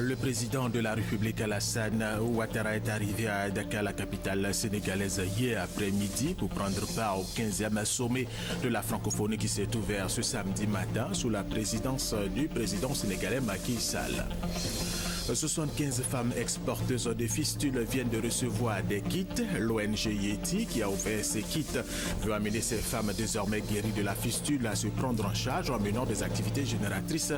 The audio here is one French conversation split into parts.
Le président de la République Alassane Ouattara est arrivé à Dakar, la capitale sénégalaise, hier après-midi pour prendre part au 15e sommet de la francophonie qui s'est ouvert ce samedi matin sous la présidence du président sénégalais Macky Sall. 75 femmes exporteuses de fistules viennent de recevoir des kits. L'ONG Yeti, qui a ouvert ces kits, veut amener ces femmes désormais guéries de la fistule à se prendre en charge en menant des activités génératrices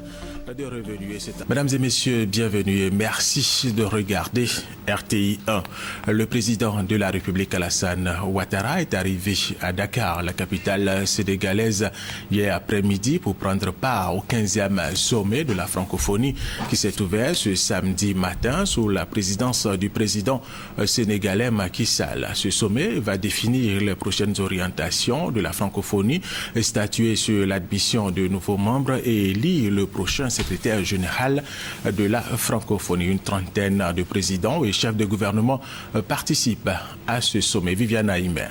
de revenus. Mesdames et messieurs, bienvenue et merci de regarder RTI 1. Le président de la République Alassane Ouattara est arrivé à Dakar, la capitale sénégalaise, hier après-midi pour prendre part au 15e sommet de la francophonie qui s'est ouvert ce samedi matin sous la présidence du président sénégalais Macky Sall. Ce sommet va définir les prochaines orientations de la francophonie, statuer sur l'admission de nouveaux membres et élire le prochain secrétaire général de la francophonie. Une trentaine de présidents et chefs de gouvernement participent à ce sommet. Viviane Aïmer.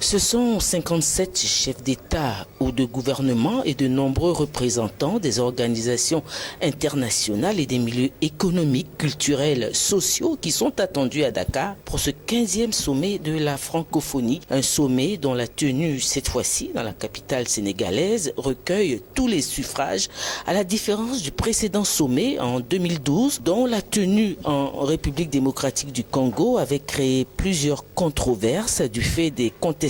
Ce sont 57 chefs d'État ou de gouvernement et de nombreux représentants des organisations internationales et des milieux économiques, culturels, sociaux qui sont attendus à Dakar pour ce 15e sommet de la francophonie. Un sommet dont la tenue cette fois-ci dans la capitale sénégalaise recueille tous les suffrages à la différence du précédent sommet en 2012 dont la tenue en République démocratique du Congo avait créé plusieurs controverses du fait des contestations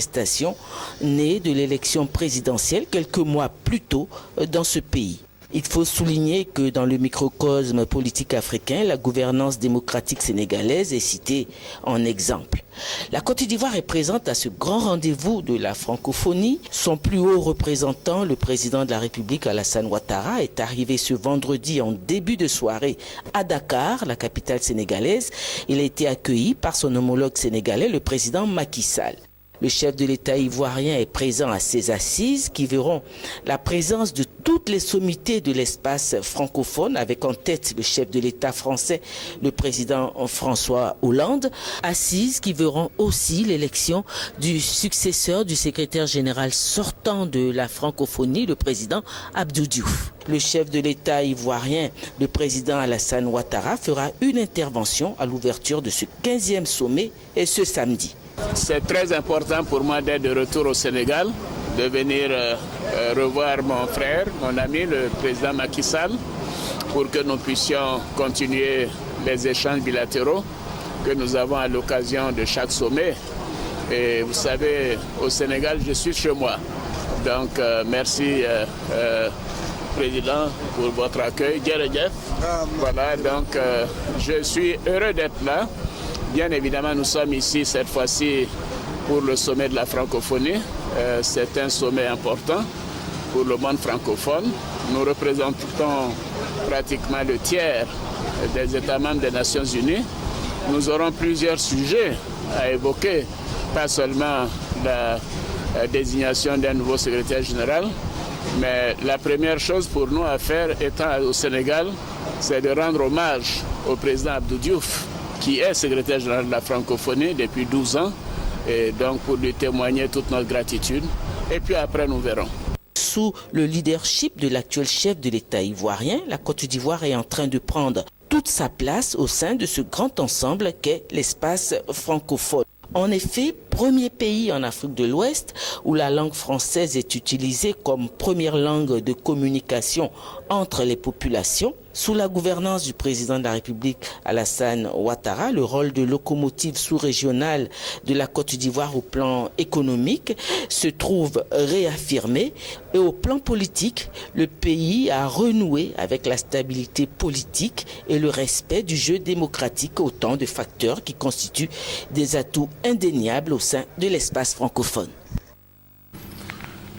nées de l'élection présidentielle quelques mois plus tôt dans ce pays. Il faut souligner que dans le microcosme politique africain, la gouvernance démocratique sénégalaise est citée en exemple. La Côte d'Ivoire est présente à ce grand rendez-vous de la francophonie. Son plus haut représentant, le président de la République Alassane Ouattara, est arrivé ce vendredi en début de soirée à Dakar, la capitale sénégalaise. Il a été accueilli par son homologue sénégalais, le président Macky Sall. Le chef de l'État ivoirien est présent à ces assises qui verront la présence de toutes les sommités de l'espace francophone, avec en tête le chef de l'État français, le président François Hollande. Assises qui verront aussi l'élection du successeur du secrétaire général sortant de la francophonie, le président Abdou Diouf. Le chef de l'État ivoirien, le président Alassane Ouattara, fera une intervention à l'ouverture de ce 15e sommet et ce samedi. C'est très important pour moi d'être de retour au Sénégal, de venir revoir mon frère, mon ami, le président Macky Sall, pour que nous puissions continuer les échanges bilatéraux que nous avons à l'occasion de chaque sommet. Et vous savez, au Sénégal, je suis chez moi. Donc, merci, Président, pour votre accueil. Voilà, donc je suis heureux d'être là. Bien évidemment, nous sommes ici cette fois-ci pour le sommet de la francophonie. C'est un sommet important pour le monde francophone. Nous représentons pratiquement le tiers des États membres des Nations Unies. Nous aurons plusieurs sujets à évoquer, pas seulement la désignation d'un nouveau secrétaire général, mais la première chose pour nous à faire étant au Sénégal, c'est de rendre hommage au président Abdou Diouf, qui est secrétaire général de la francophonie depuis 12 ans, et donc pour lui témoigner toute notre gratitude. Et puis après, nous verrons. Sous le leadership de l'actuel chef de l'État ivoirien, la Côte d'Ivoire est en train de prendre toute sa place au sein de ce grand ensemble qu'est l'espace francophone. En effet, premier pays en Afrique de l'Ouest où la langue française est utilisée comme première langue de communication entre les populations. Sous la gouvernance du président de la République Alassane Ouattara, le rôle de locomotive sous-régionale de la Côte d'Ivoire au plan économique se trouve réaffirmé et au plan politique, le pays a renoué avec la stabilité politique et le respect du jeu démocratique, autant de facteurs qui constituent des atouts indéniables au sein de l'espace francophone.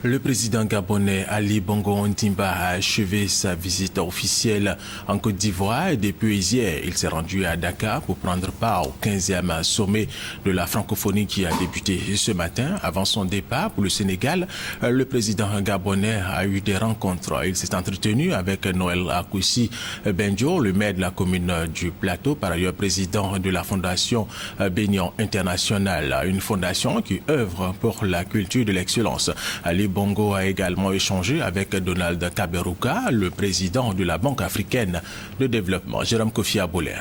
Le président gabonais Ali Bongo Ondimba a achevé sa visite officielle en Côte d'Ivoire et depuis hier, il s'est rendu à Dakar pour prendre part au 15e sommet de la francophonie qui a débuté ce matin. Avant son départ pour le Sénégal, le président gabonais a eu des rencontres. Il s'est entretenu avec Noël Akoussi Benjo, le maire de la commune du Plateau, par ailleurs président de la fondation Bénion International, une fondation qui œuvre pour la culture de l'excellence. Ali Bongo a également échangé avec Donald Kaberuka, le président de la Banque africaine de développement. Jérôme Kofi Aboulé.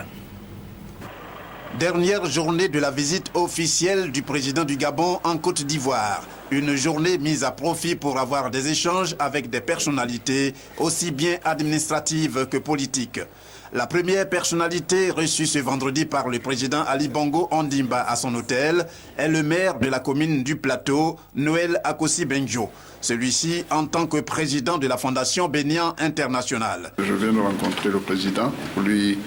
Dernière journée de la visite officielle du président du Gabon en Côte d'Ivoire. Une journée mise à profit pour avoir des échanges avec des personnalités aussi bien administratives que politiques. La première personnalité reçue ce vendredi par le président Ali Bongo Ondimba à son hôtel est le maire de la commune du Plateau, Noël Akosi Benjo. Celui-ci en tant que président de la Fondation Bénian International. Je viens de rencontrer le président pour lui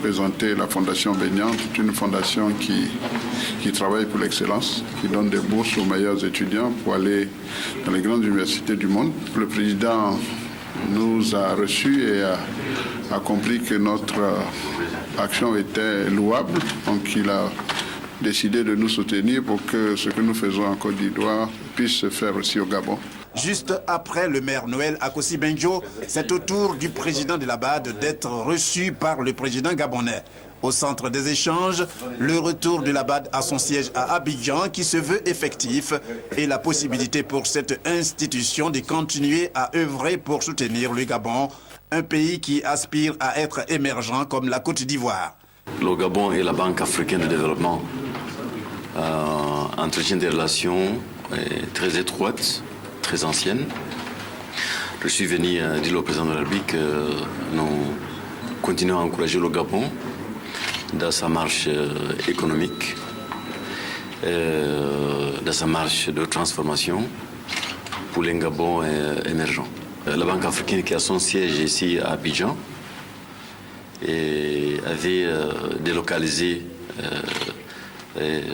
présenter la Fondation Bénian. C'est une fondation qui travaille pour l'excellence, qui donne des bourses aux meilleurs étudiants pour aller dans les grandes universités du monde. Le président nous a reçus et a compris que notre action était louable. Donc il a décidé de nous soutenir pour que ce que nous faisons en Côte d'Ivoire puisse se faire aussi au Gabon. Juste après le maire Noël Akosi Benjo, c'est au tour du président de la BAD d'être reçu par le président gabonais. Au centre des échanges, le retour de la BAD à son siège à Abidjan qui se veut effectif et la possibilité pour cette institution de continuer à œuvrer pour soutenir le Gabon, un pays qui aspire à être émergent comme la Côte d'Ivoire. Le Gabon et la Banque africaine de développement entretiennent des relations très étroites, très anciennes. Je suis venu dire au président de la République que nous continuons à encourager le Gabon dans sa marche économique, dans sa marche de transformation pour les Gabon émergents. La Banque africaine qui a son siège ici à Abidjan et avait délocalisé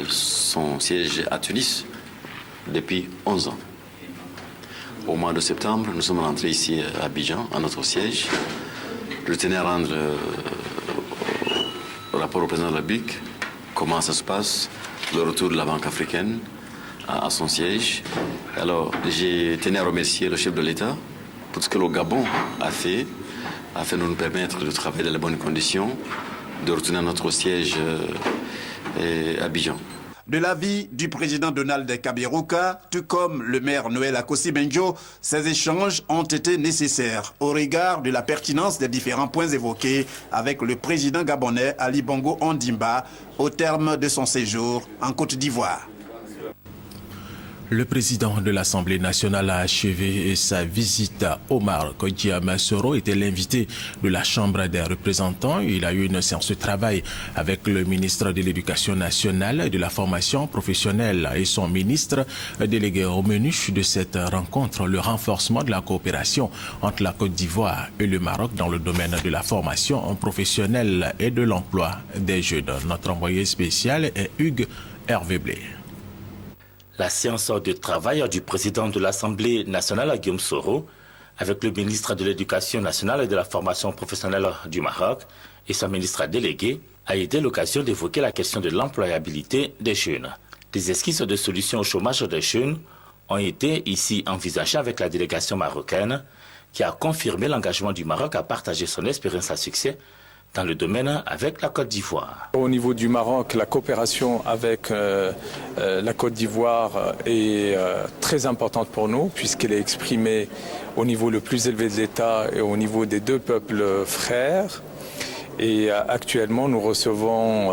son siège à Tunis depuis 11 ans. Au mois de septembre, nous sommes rentrés ici à Abidjan, à notre siège. Je tenais à rendre rapport au président de la République, comment ça se passe, le retour de la Banque africaine à son siège. Alors, j'ai tenu à remercier le chef de l'État pour ce que le Gabon a fait, afin de nous permettre de travailler dans les bonnes conditions, de retourner à notre siège à Abidjan. De l'avis du président Donald Kaberuka, tout comme le maire Noël Akosi Benjo, ces échanges ont été nécessaires au regard de la pertinence des différents points évoqués avec le président gabonais Ali Bongo Ondimba au terme de son séjour en Côte d'Ivoire. Le président de l'Assemblée nationale a achevé sa visite à Omar Kodjiama Soro, était l'invité de la Chambre des représentants. Il a eu une séance de travail avec le ministre de l'Éducation nationale et de la formation professionnelle et son ministre délégué au menu de cette rencontre, le renforcement de la coopération entre la Côte d'Ivoire et le Maroc dans le domaine de la formation professionnelle et de l'emploi des jeunes. Notre envoyé spécial est Hugues Hervé Blé. La séance de travail du président de l'Assemblée nationale, Guillaume Soro, avec le ministre de l'Éducation nationale et de la formation professionnelle du Maroc et son ministre délégué, a été l'occasion d'évoquer la question de l'employabilité des jeunes. Des esquisses de solutions au chômage des jeunes ont été ici envisagées avec la délégation marocaine qui a confirmé l'engagement du Maroc à partager son expérience à succès dans le domaine avec la Côte d'Ivoire. Au niveau du Maroc, la coopération avec la Côte d'Ivoire est très importante pour nous puisqu'elle est exprimée au niveau le plus élevé de l'État et au niveau des deux peuples frères. Et actuellement, nous recevons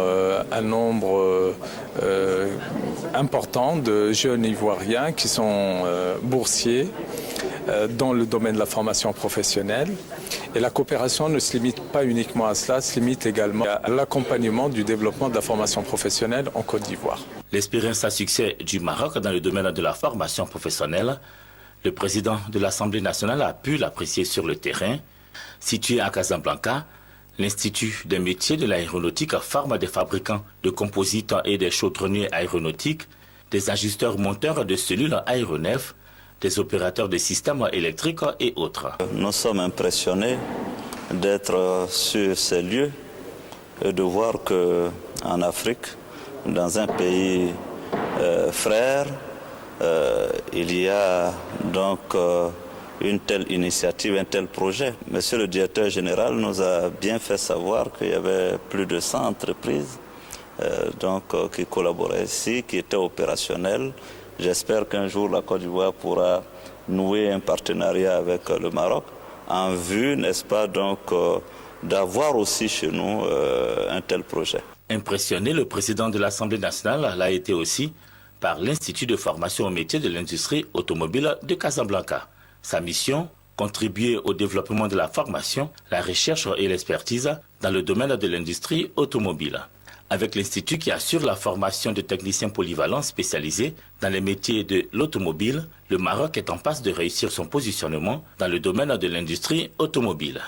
un nombre important de jeunes Ivoiriens qui sont boursiers dans le domaine de la formation professionnelle. Et la coopération ne se limite pas uniquement à cela, se limite également à l'accompagnement du développement de la formation professionnelle en Côte d'Ivoire. L'expérience à succès du Maroc dans le domaine de la formation professionnelle, le président de l'Assemblée nationale a pu l'apprécier sur le terrain. Situé à Casablanca, l'Institut des métiers de l'aéronautique forme des fabricants de composites et des chaudronniers aéronautiques, des ajusteurs monteurs de cellules aéronefs, des opérateurs de systèmes électriques et autres. Nous sommes impressionnés d'être sur ces lieux et de voir qu'en Afrique, dans un pays frère, il y a donc une telle initiative, un tel projet. Monsieur le directeur général nous a bien fait savoir qu'il y avait plus de 100 entreprises qui collaboraient ici, qui étaient opérationnelles J'espère qu'un jour la Côte d'Ivoire pourra nouer un partenariat avec le Maroc en vue, n'est-ce pas, donc d'avoir aussi chez nous un tel projet. Impressionné, le président de l'Assemblée nationale l'a été aussi par l'Institut de formation au métier de l'industrie automobile de Casablanca. Sa mission, contribuer au développement de la formation, la recherche et l'expertise dans le domaine de l'industrie automobile. Avec l'Institut qui assure la formation de techniciens polyvalents spécialisés dans les métiers de l'automobile, le Maroc est en passe de réussir son positionnement dans le domaine de l'industrie automobile.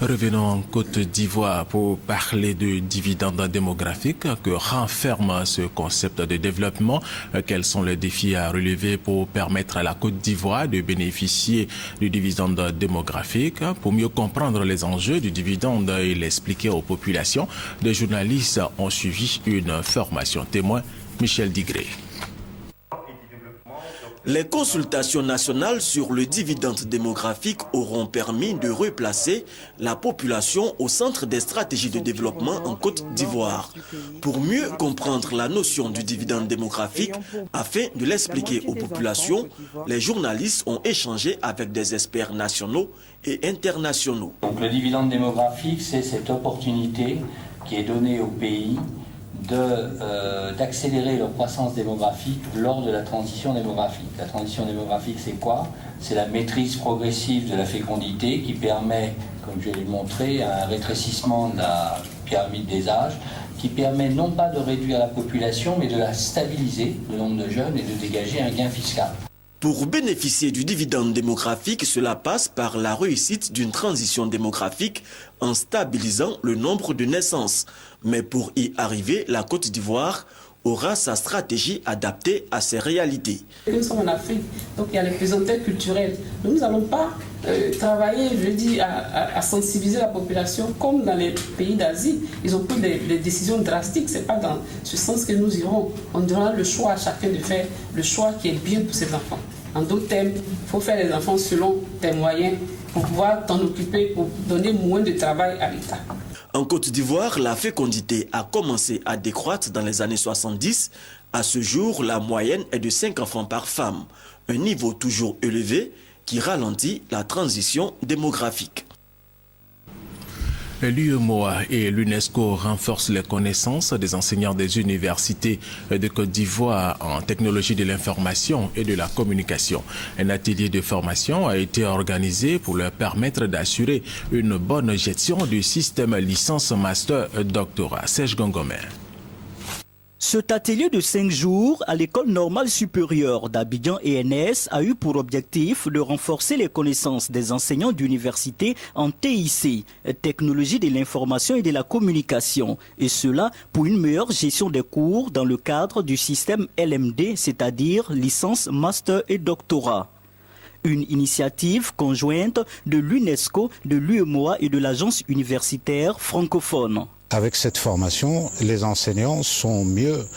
Revenons en Côte d'Ivoire pour parler de dividendes démographiques que renferme ce concept de développement. Quels sont les défis à relever pour permettre à la Côte d'Ivoire de bénéficier du dividende démographique? Pour mieux comprendre les enjeux du dividende et l'expliquer aux populations, des journalistes ont suivi une formation témoin. Michel Digré. Les consultations nationales sur le dividende démographique auront permis de replacer la population au centre des stratégies de développement en Côte d'Ivoire. Pour mieux comprendre la notion du dividende démographique, afin de l'expliquer aux populations, les journalistes ont échangé avec des experts nationaux et internationaux. Donc, le dividende démographique, c'est cette opportunité qui est donnée au pays d'accélérer leur croissance démographique lors de la transition démographique. La transition démographique, c'est quoi? C'est la maîtrise progressive de la fécondité qui permet, comme je l'ai montré, un rétrécissement de la pyramide des âges, qui permet non pas de réduire la population, mais de la stabiliser, le nombre de jeunes, et de dégager un gain fiscal. Pour bénéficier du dividende démographique, cela passe par la réussite d'une transition démographique en stabilisant le nombre de naissances. Mais pour y arriver, la Côte d'Ivoire aura sa stratégie adaptée à ces réalités. Nous sommes en Afrique, donc il y a les présentations culturelles. Nous n'allons pas travailler, à sensibiliser la population comme dans les pays d'Asie. Ils ont pris des décisions drastiques. Ce n'est pas dans ce sens que nous irons. On donnera le choix à chacun de faire le choix qui est bien pour ses enfants. En d'autres termes, il faut faire les enfants selon tes moyens pour pouvoir t'en occuper, pour donner moins de travail à l'État. En Côte d'Ivoire, la fécondité a commencé à décroître dans les années 70. À ce jour, la moyenne est de 5 enfants par femme, un niveau toujours élevé qui ralentit la transition démographique. L'UEMOA et l'UNESCO renforcent les connaissances des enseignants des universités de Côte d'Ivoire en technologie de l'information et de la communication. Un atelier de formation a été organisé pour leur permettre d'assurer une bonne gestion du système licence master doctorat. Serge Gongomé. Cet atelier de 5 jours à l'École normale supérieure d'Abidjan ENS a eu pour objectif de renforcer les connaissances des enseignants d'université en TIC, technologie de l'information et de la communication, et cela pour une meilleure gestion des cours dans le cadre du système LMD, c'est-à-dire licence, master et doctorat. Une initiative conjointe de l'UNESCO, de l'UEMOA et de l'agence universitaire francophone. Avec cette formation, les enseignants sont mieux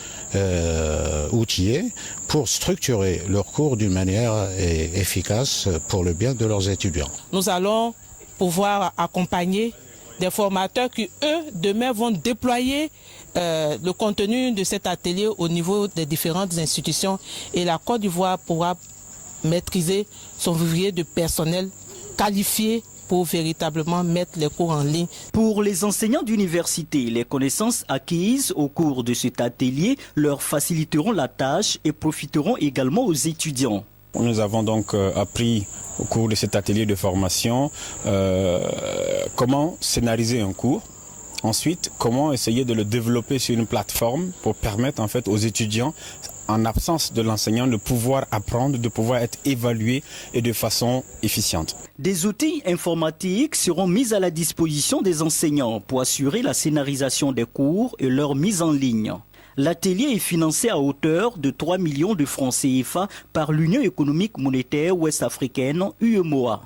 outillés pour structurer leurs cours d'une manière efficace pour le bien de leurs étudiants. Nous allons pouvoir accompagner des formateurs qui, eux, demain vont déployer le contenu de cet atelier au niveau des différentes institutions et la Côte d'Ivoire pourra maîtriser son vivier de personnel qualifié pour véritablement mettre les cours en ligne. Pour les enseignants d'université, les connaissances acquises au cours de cet atelier leur faciliteront la tâche et profiteront également aux étudiants. Nous avons donc appris au cours de cet atelier de formation comment scénariser un cours. Ensuite, comment essayer de le développer sur une plateforme pour permettre en fait aux étudiants, en absence de l'enseignant, de pouvoir apprendre, de pouvoir être évalués et de façon efficiente. Des outils informatiques seront mis à la disposition des enseignants pour assurer la scénarisation des cours et leur mise en ligne. L'atelier est financé à hauteur de 3 millions de francs CFA par l'Union économique monétaire ouest-africaine, UEMOA.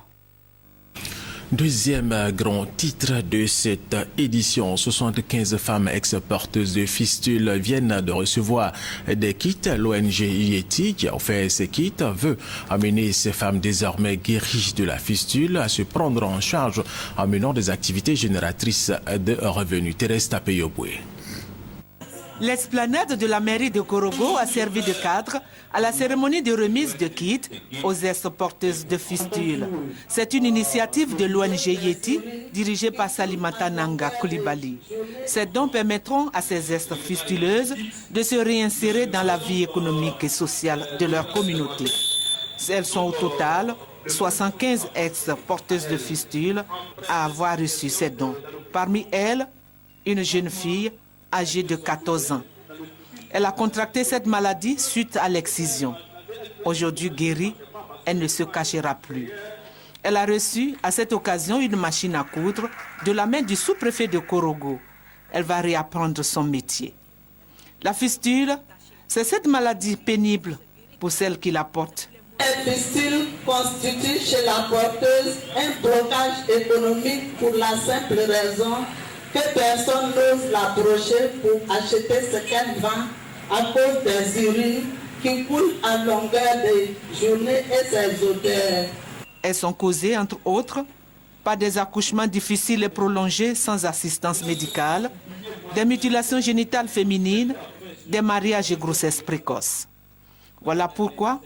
Deuxième grand titre de cette édition, 75 femmes ex-porteuses de fistules viennent de recevoir des kits. L'ONG Yeti, qui a offert ces kits, veut amener ces femmes désormais guéries de la fistule à se prendre en charge en menant des activités génératrices de revenus. Thérèse Tapeyoboué. L'esplanade de la mairie de Korogo a servi de cadre à la cérémonie de remise de kits aux zestes porteuses de fistules. C'est une initiative de l'ONG Yeti, dirigée par Salimata Nanga Koulibaly. Ces dons permettront à ces zestes fistuleuses de se réinsérer dans la vie économique et sociale de leur communauté. Elles sont au total 75 ex-porteuses de fistules à avoir reçu ces dons. Parmi elles, une jeune fille âgée de 14 ans. Elle a contracté cette maladie suite à l'excision. Aujourd'hui guérie, elle ne se cachera plus. Elle a reçu à cette occasion une machine à coudre de la main du sous-préfet de Korogo. Elle va réapprendre son métier. La fistule, c'est cette maladie pénible pour celle qui la porte. La fistule constitue chez la porteuse un blocage économique pour la simple raison que personne n'ose l'approcher pour acheter ce qu'elle vend à cause des urines qui coulent à longueur de journée et ses odeurs. Elles sont causées, entre autres, par des accouchements difficiles et prolongés sans assistance médicale, des mutilations génitales féminines, des mariages et grossesses précoces. Voilà pourquoi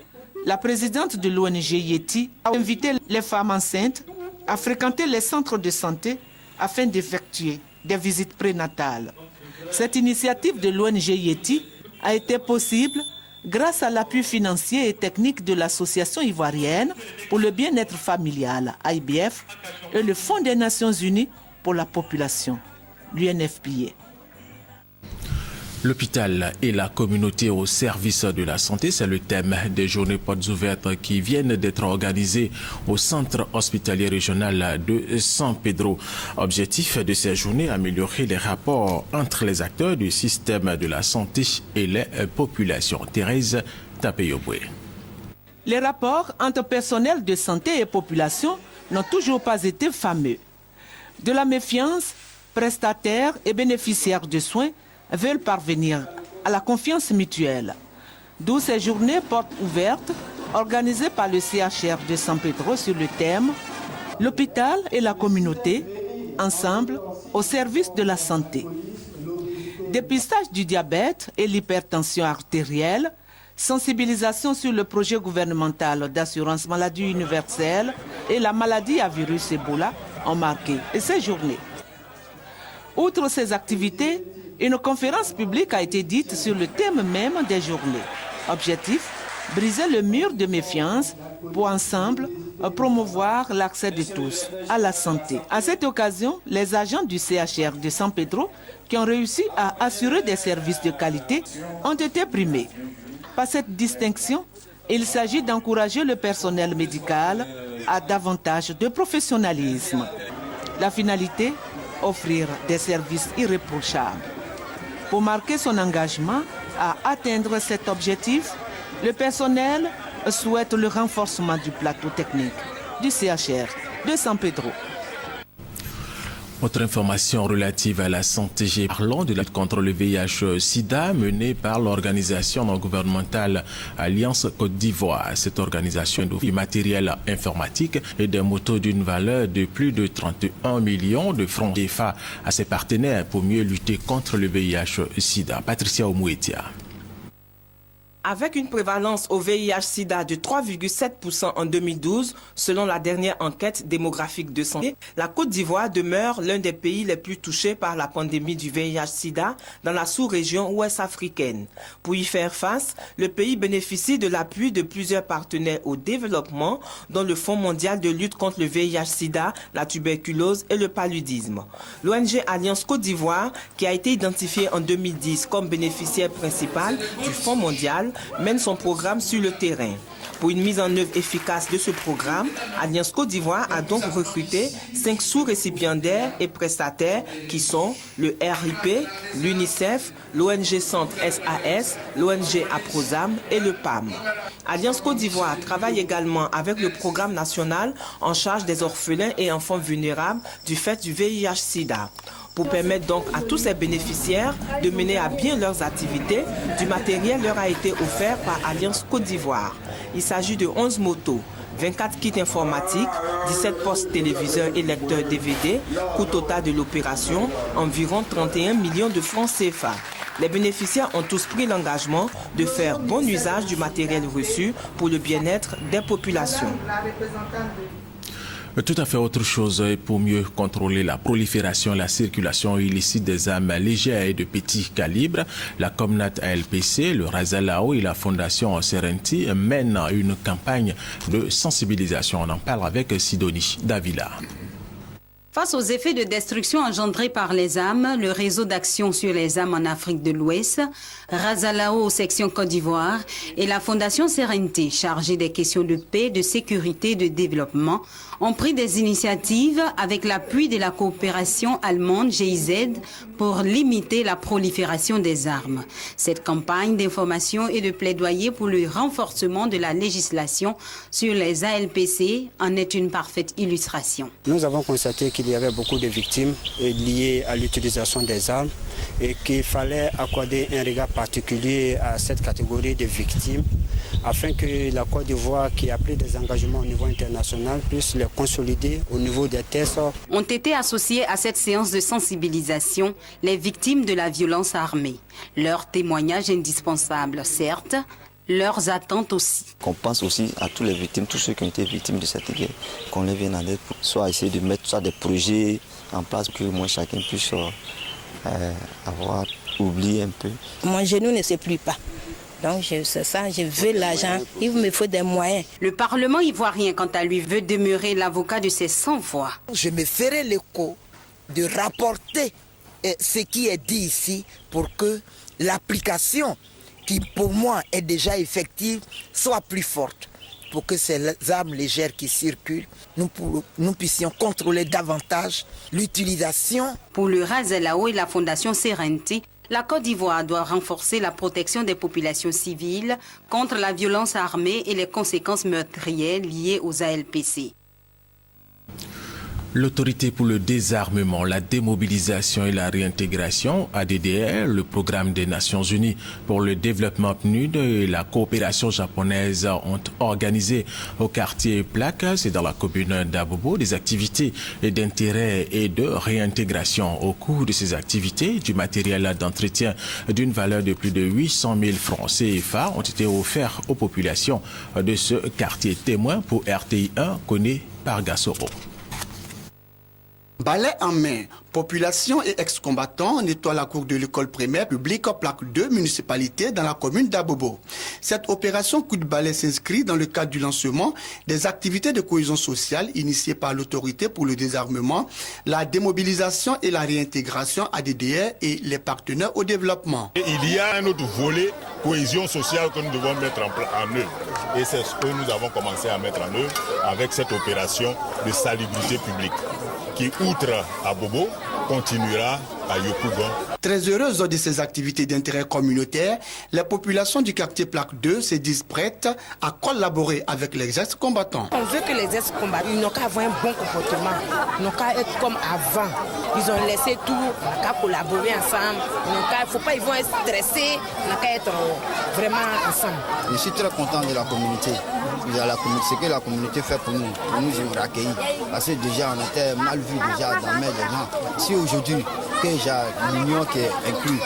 la présidente de l'ONG Yeti a invité les femmes enceintes à fréquenter les centres de santé afin d'effectuer des visites prénatales. Cette initiative de l'ONG Yeti a été possible grâce à l'appui financier et technique de l'Association ivoirienne pour le bien-être familial, IBF, et le Fonds des Nations Unies pour la population, l'UNFPA. L'hôpital et la communauté au service de la santé, c'est le thème des journées portes ouvertes qui viennent d'être organisées au centre hospitalier régional de San Pedro. Objectif de ces journées, améliorer les rapports entre les acteurs du système de la santé et les populations. Thérèse Tapeyoboué. Les rapports entre personnel de santé et population n'ont toujours pas été fameux. De la méfiance, prestataires et bénéficiaires de soins veulent parvenir à la confiance mutuelle. D'où ces journées portes ouvertes organisées par le CHR de San Pedro sur le thème « L'hôpital et la communauté, ensemble, au service de la santé ». Dépistage du diabète et l'hypertension artérielle, sensibilisation sur le projet gouvernemental d'assurance maladie universelle et la maladie à virus Ebola ont marqué ces journées. Outre ces activités, une conférence publique a été dite sur le thème même des journées. Objectif, briser le mur de méfiance pour ensemble promouvoir l'accès de tous à la santé. À cette occasion, les agents du CHR de San Pedro qui ont réussi à assurer des services de qualité ont été primés. Par cette distinction, il s'agit d'encourager le personnel médical à davantage de professionnalisme. La finalité, offrir des services irréprochables. Pour marquer son engagement à atteindre cet objectif, le personnel souhaite le renforcement du plateau technique du CHR de San Pedro. Autre information relative à la santé, parlons de la lutte contre le VIH-Sida menée par l'organisation non gouvernementale Alliance Côte d'Ivoire. Cette organisation offre du matériel informatique et des motos d'une valeur de plus de 31 millions de francs CFA à ses partenaires pour mieux lutter contre le VIH-Sida. Patricia Omouetia. Avec une prévalence au VIH-Sida de 3,7% en 2012, selon la dernière enquête démographique de santé, la Côte d'Ivoire demeure l'un des pays les plus touchés par la pandémie du VIH-Sida dans la sous-région ouest africaine. Pour y faire face, le pays bénéficie de l'appui de plusieurs partenaires au développement, dont le Fonds mondial de lutte contre le VIH-Sida, la tuberculose et le paludisme. L'ONG Alliance Côte d'Ivoire, qui a été identifiée en 2010 comme bénéficiaire principal du Fonds mondial, mène son programme sur le terrain. Pour une mise en œuvre efficace de ce programme, Alliance Côte d'Ivoire a donc recruté 5 sous-récipiendaires et prestataires qui sont le RIP, l'UNICEF, l'ONG Centre SAS, l'ONG Aprosam et le PAM. Alliance Côte d'Ivoire travaille également avec le programme national en charge des orphelins et enfants vulnérables du fait du VIH-Sida. Pour permettre donc à tous ces bénéficiaires de mener à bien leurs activités, du matériel leur a été offert par Alliance Côte d'Ivoire. Il s'agit de 11 motos, 24 kits informatiques, 17 postes téléviseurs et lecteurs DVD, coût total de l'opération, environ 31 millions de francs CFA. Les bénéficiaires ont tous pris l'engagement de faire bon usage du matériel reçu pour le bien-être des populations. Tout à fait autre chose, et pour mieux contrôler la prolifération et la circulation illicite des armes légères et de petit calibre, la Comnat ALPC, le Razalao et la Fondation Serenti mènent une campagne de sensibilisation. On en parle avec Sidonie Davila. Face aux effets de destruction engendrés par les armes, le réseau d'action sur les armes en Afrique de l'Ouest, Razalao section Côte d'Ivoire et la Fondation Serenti, chargée des questions de paix, de sécurité et de développement, ont pris des initiatives avec l'appui de la coopération allemande GIZ pour limiter la prolifération des armes. Cette campagne d'information et de plaidoyer pour le renforcement de la législation sur les ALPC en est une parfaite illustration. Nous avons constaté qu'il y avait beaucoup de victimes liées à l'utilisation des armes et qu'il fallait accorder un regard particulier à cette catégorie de victimes afin que la Côte d'Ivoire, qui a pris des engagements au niveau international, puisse les consolider au niveau des tests. Ont été associés à cette séance de sensibilisation les victimes de la violence armée. Leur témoignage indispensable, certes, leurs attentes aussi. Qu'on pense aussi à toutes les victimes, tous ceux qui ont été victimes de cette guerre, qu'on les vienne en aide pour soit essayer de mettre soit des projets en place que moi chacun puisse avoir oublié un peu. Mon genou ne se plie pas. Donc c'est ça, je veux l'argent, il me faut des moyens. Le Parlement ivoirien, quant à lui, veut demeurer l'avocat de ses sans-voix. Je me ferai l'écho de rapporter ce qui est dit ici pour que l'application, qui pour moi est déjà effective, soit plus forte. Pour que ces armes légères qui circulent, nous puissions contrôler davantage l'utilisation. Pour le Razalao et la Fondation Serenti, la Côte d'Ivoire doit renforcer la protection des populations civiles contre la violence armée et les conséquences meurtrières liées aux ALPC. L'autorité pour le désarmement, la démobilisation et la réintégration, ADDR, le programme des Nations Unies pour le développement PNUD et la coopération japonaise ont organisé au quartier Plaque, c'est dans la commune d'Abobo, des activités d'intérêt et de réintégration. Au cours de ces activités, du matériel d'entretien d'une valeur de plus de 800 000 francs CFA ont été offerts aux populations de ce quartier. Témoin pour RTI 1, Koné Pargasoro. Balai en main, population et ex-combattants nettoient la cour de l'école primaire publique Plaque 2 municipalité dans la commune d'Abobo. Cette opération coup de balai s'inscrit dans le cadre du lancement des activités de cohésion sociale initiées par l'autorité pour le désarmement, la démobilisation et la réintégration ADDR et les partenaires au développement. Il y a un autre volet cohésion sociale que nous devons mettre en œuvre. Et c'est ce que nous avons commencé à mettre en œuvre avec cette opération de salubrité publique, qui, outre à Bobo, continuera à Yopougon. Très heureuses de ces activités d'intérêt communautaire, les populations du quartier Plaque 2 se disent prêtes à collaborer avec les ex-combattants. On veut que les ex-combattants n'ont qu'à avoir un bon comportement, n'ont qu'à être comme avant. Ils ont laissé tout, n'ont qu'à collaborer ensemble, il ne faut pas, ils vont être stressés, n'ont qu'à être vraiment ensemble. Je suis très content de la communauté. Ce que la communauté fait pour nous accueillir. Parce que déjà on était mal vu déjà dans les gens. Si aujourd'hui que l'union qui est inclue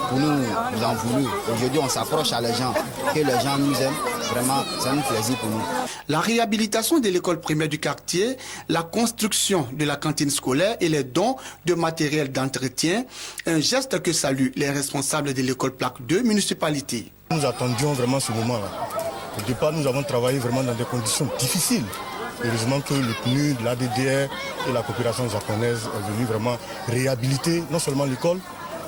pour nous en voulu, aujourd'hui on s'approche à les gens, que les gens nous aiment, vraiment c'est un plaisir pour nous. La réhabilitation de l'école primaire du quartier, la construction de la cantine scolaire et les dons de matériel d'entretien, un geste que saluent les responsables de l'école Plaque 2 municipalité. Nous attendions vraiment ce moment-là. Au départ, nous avons travaillé vraiment dans des conditions difficiles. Heureusement que le PNUD, l'ADDR et la coopération japonaise sont venus vraiment réhabiliter non seulement l'école,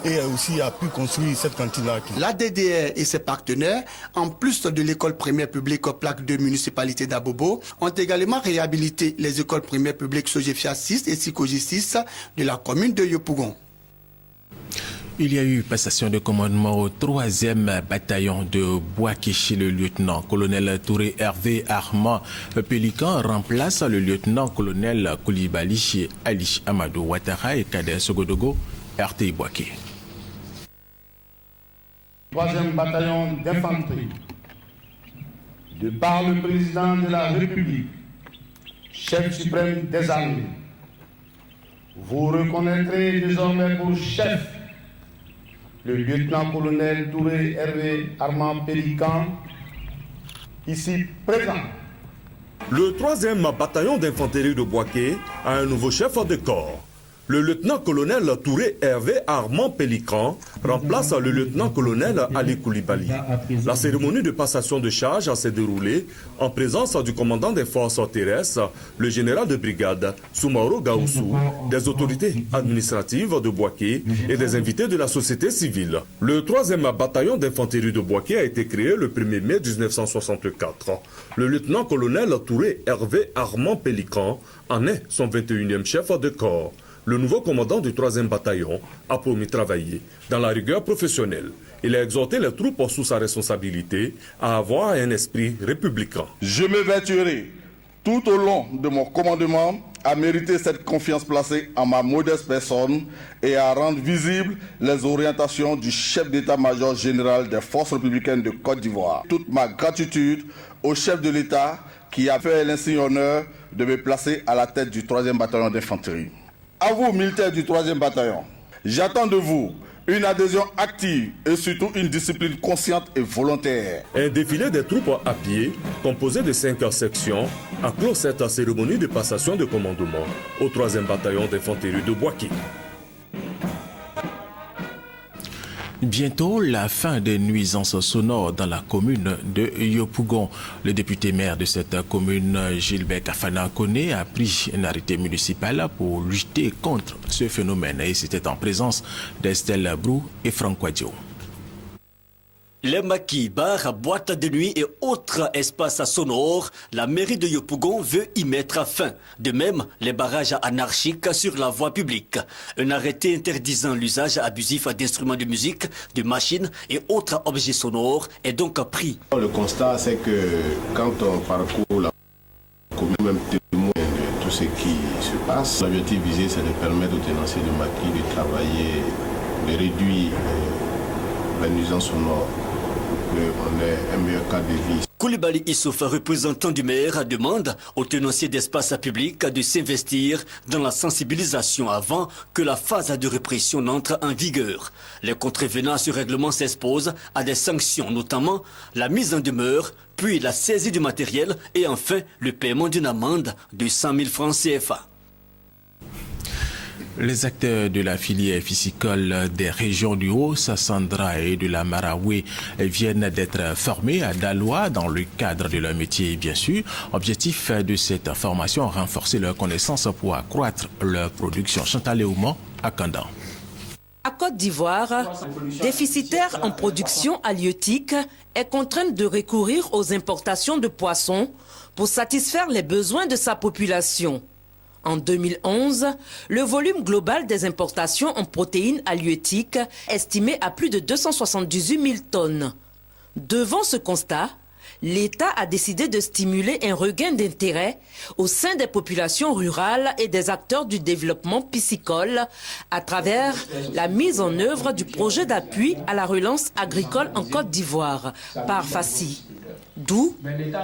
et aussi a pu construire cette cantine-là. L'ADDR et ses partenaires, en plus de l'école primaire publique Plaque 2 municipalité d'Abobo, ont également réhabilité les écoles primaires publiques Sogefia 6 et Sikoji 6 de la commune de Yopougon. Il y a eu passation de commandement au 3e bataillon de Boakéchi. Le lieutenant-colonel Touré Hervé Armand Pélican remplace le lieutenant-colonel Koulibaly Ali Amadou Ouattara et Kader Sogodogo, RTI Boaké. 3e bataillon d'infanterie, de par le président de la République, chef suprême des armées, vous reconnaîtrez désormais pour chef le lieutenant-colonel Touré Hervé Armand Pélican, ici présent. Le 3e bataillon d'infanterie de Bouaké a un nouveau chef de corps. Le lieutenant-colonel Touré Hervé Armand Pélican remplace le lieutenant-colonel Ali Koulibaly. La cérémonie de passation de charge s'est déroulée en présence du commandant des forces terrestres, le général de brigade Soumaoro Gaoussou, des autorités administratives de Bouaké et des invités de la société civile. Le 3e bataillon d'infanterie de Bouaké a été créé le 1er mai 1964. Le lieutenant-colonel Touré Hervé Armand Pélican en est son 21e chef de corps. Le nouveau commandant du 3e bataillon a promis travailler dans la rigueur professionnelle. Il a exhorté les troupes sous sa responsabilité à avoir un esprit républicain. Je m'évertuerai tout au long de mon commandement à mériter cette confiance placée en ma modeste personne et à rendre visibles les orientations du chef d'état-major général des forces républicaines de Côte d'Ivoire. Toute ma gratitude au chef de l'État qui a fait l'insigne honneur de me placer à la tête du 3e bataillon d'infanterie. À vous, militaires du 3e bataillon, j'attends de vous une adhésion active et surtout une discipline consciente et volontaire. Un défilé des troupes à pied, composé de 5 sections, a clos cette cérémonie de passation de commandement au 3e bataillon d'infanterie de Bouaké. Bientôt, la fin des nuisances sonores dans la commune de Yopougon. Le député maire de cette commune, Gilbert Kafana Koné, a pris un arrêté municipal pour lutter contre ce phénomène. Et c'était en présence d'Estelle Brou et Franck Wadjo. Les maquis, bars, boîtes de nuit et autres espaces sonores, la mairie de Yopougon veut y mettre fin. De même, les barrages anarchiques sur la voie publique. Un arrêté interdisant l'usage abusif d'instruments de musique, de machines et autres objets sonores est donc pris. Le constat, c'est que quand on parcourt la commune, même témoin de tout ce qui se passe, l'objectif visé, c'est de permettre aux tenanciers de maquis de travailler, de réduire la nuisance sonore. On ait un meilleur cadre de vie. Koulibaly Issouf, représentant du maire, demande aux tenanciers d'espace public de s'investir dans la sensibilisation avant que la phase de répression n'entre en vigueur. Les contrevenants à ce règlement s'exposent à des sanctions, notamment la mise en demeure, puis la saisie du matériel et enfin le paiement d'une amende de 100 000 francs CFA. Les acteurs de la filière piscicole des régions du Haut-Sassandra et de la Maraoué viennent d'être formés à Daloa dans le cadre de leur métier, bien sûr. Objectif de cette formation, renforcer leurs connaissances pour accroître leur production. Chantal Léaumont à Kandan. À Côte d'Ivoire, déficitaire en production halieutique, est contrainte de recourir aux importations de poissons pour satisfaire les besoins de sa population. En 2011, le volume global des importations en protéines halieutiques estimé à plus de 278 000 tonnes. Devant ce constat, l'État a décidé de stimuler un regain d'intérêt au sein des populations rurales et des acteurs du développement piscicole à travers la mise en œuvre du projet d'appui à la relance agricole en Côte d'Ivoire par FACI. D'où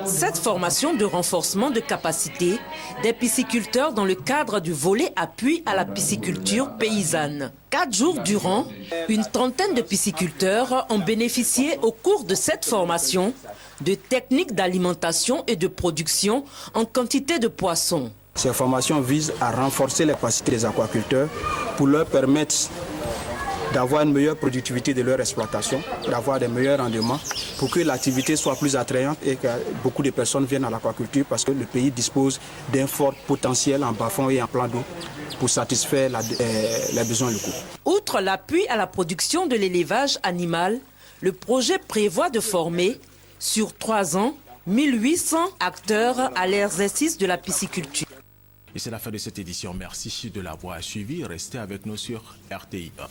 cette formation de renforcement de capacité des pisciculteurs dans le cadre du volet appui à la pisciculture paysanne. 4 jours durant, une trentaine de pisciculteurs ont bénéficié au cours de cette formation de techniques d'alimentation et de production en quantité de poissons. Ces formations visent à renforcer les capacités des aquaculteurs pour leur permettre d'avoir une meilleure productivité de leur exploitation, d'avoir des meilleurs rendements, pour que l'activité soit plus attrayante et que beaucoup de personnes viennent à l'aquaculture parce que le pays dispose d'un fort potentiel en bas-fond et en plan d'eau pour satisfaire les besoins locaux. Outre l'appui à la production de l'élevage animal, le projet prévoit de former sur 3 ans 1800 acteurs à l'exercice de la pisciculture. Et c'est la fin de cette édition. Merci de l'avoir suivi. Restez avec nous sur RTI 1.